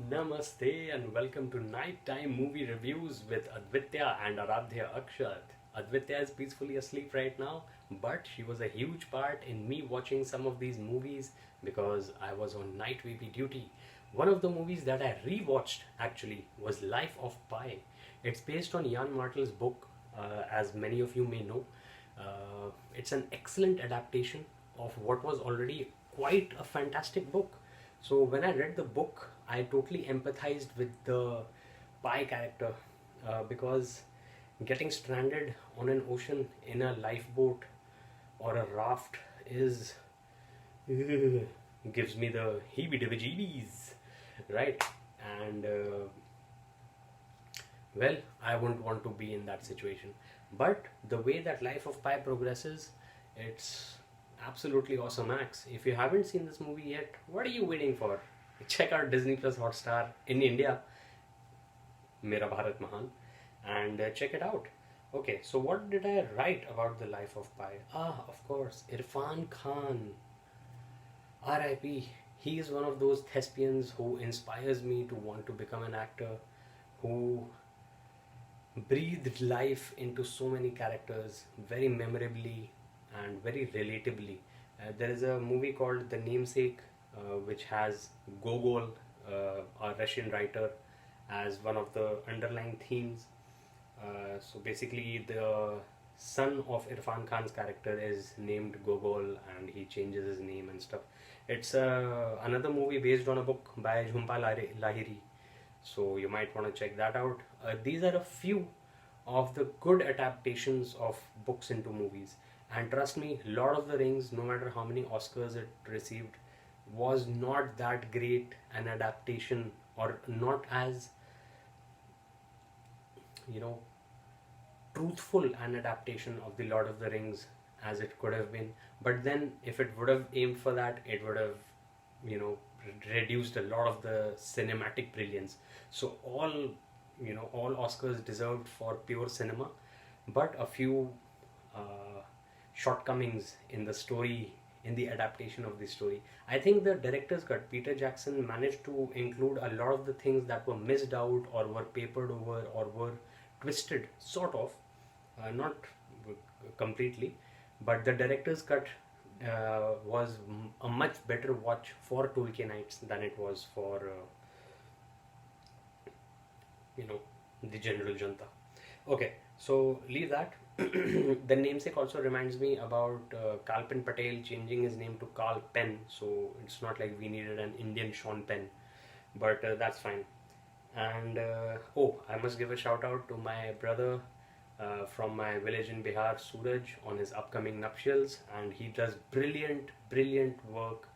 Namaste and welcome to Nighttime Movie Reviews with Advitya and Aradhya Akshat. Advitya is peacefully asleep right now, but she was a huge part in me watching some of these movies because I was on night VP duty. One of the movies that I rewatched actually was Life of Pi. It's based on Jan Martel's book, as many of you may know. It's an excellent adaptation of what was already quite a fantastic book. So when I read the book, I totally empathized with the Pi character because getting stranded on an ocean in a lifeboat or a raft is gives me the heebie-jeebies, right? And well, I wouldn't want to be in that situation. But the way that Life of Pi progresses, it's absolutely awesome, Max. If you haven't seen this movie yet, what are you waiting for? Check out Disney Plus Hotstar in India, Mera Bharat Mahan, and check it out. Okay, so what did I write about the Life of Pi? Ah, of course, Irfan Khan. R.I.P. He is one of those thespians who inspires me to want to become an actor, who breathed life into so many characters very memorably and very relatably. There is a movie called The Namesake, which has Gogol, a Russian writer, as one of the underlying themes. So basically, the son of Irfan Khan's character is named Gogol, and he changes his name and stuff. It's another movie based on a book by Jhumpa Lahiri, so you might want to check that out. These are a few of the good adaptations of books into movies, and trust me, Lord of the Rings, no matter how many Oscars it received, was not that great an adaptation, or not as, you know, truthful an adaptation of the Lord of the Rings as it could have been. But then if it would have aimed for that, it would have, you know, reduced a lot of the cinematic brilliance. So all Oscars deserved for pure cinema, but a few shortcomings in the story, in the adaptation of the story. I think the director's cut, Peter Jackson, managed to include a lot of the things that were missed out or were papered over or were twisted, sort of, not completely, but the director's cut was a much better watch for Tolkienites than it was for the general janta. Okay, so leave that. The Namesake also reminds me about Kalpin Patel changing his name to Karl Penn, so it's not like we needed an Indian Sean Penn, but that's fine. And I must give a shout out to my brother from my village in Bihar, Suraj, on his upcoming nuptials, and he does brilliant work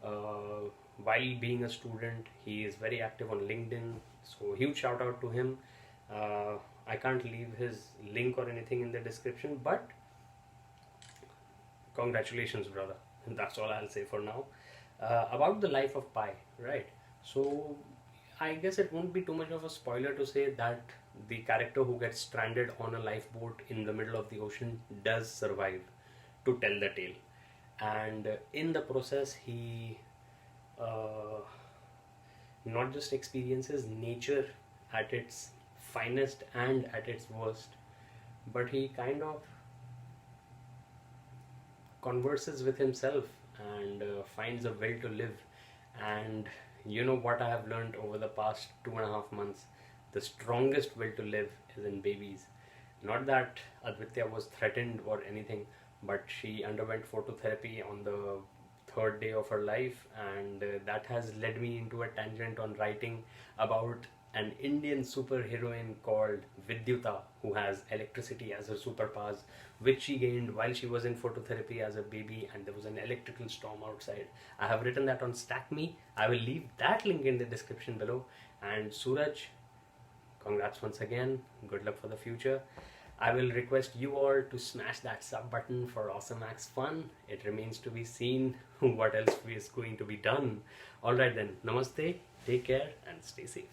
while being a student. He is very active on LinkedIn, so huge shout out to him. I can't leave his link or anything in the description, but congratulations, brother. That's all I'll say for now. About the Life of Pi, right? So I guess it won't be too much of a spoiler to say that the character who gets stranded on a lifeboat in the middle of the ocean does survive to tell the tale, and in the process he not just experiences nature at its finest and at its worst, but he kind of converses with himself and finds a will to live. And you know what I have learned over the past 2.5 months? The strongest will to live is in babies. Not that Advitya was threatened or anything, but she underwent phototherapy on the third day of her life, and that has led me into a tangent on writing about an Indian superheroine called Vidyuta, who has electricity as her superpowers, which she gained while she was in phototherapy as a baby, and there was an electrical storm outside. I have written that on Stack Me. I will leave that link in the description below. And Suraj, congrats once again. Good luck for the future. I will request you all to smash that sub button for Awesome Max fun. It remains to be seen what else is going to be done. Alright then, namaste, take care and stay safe.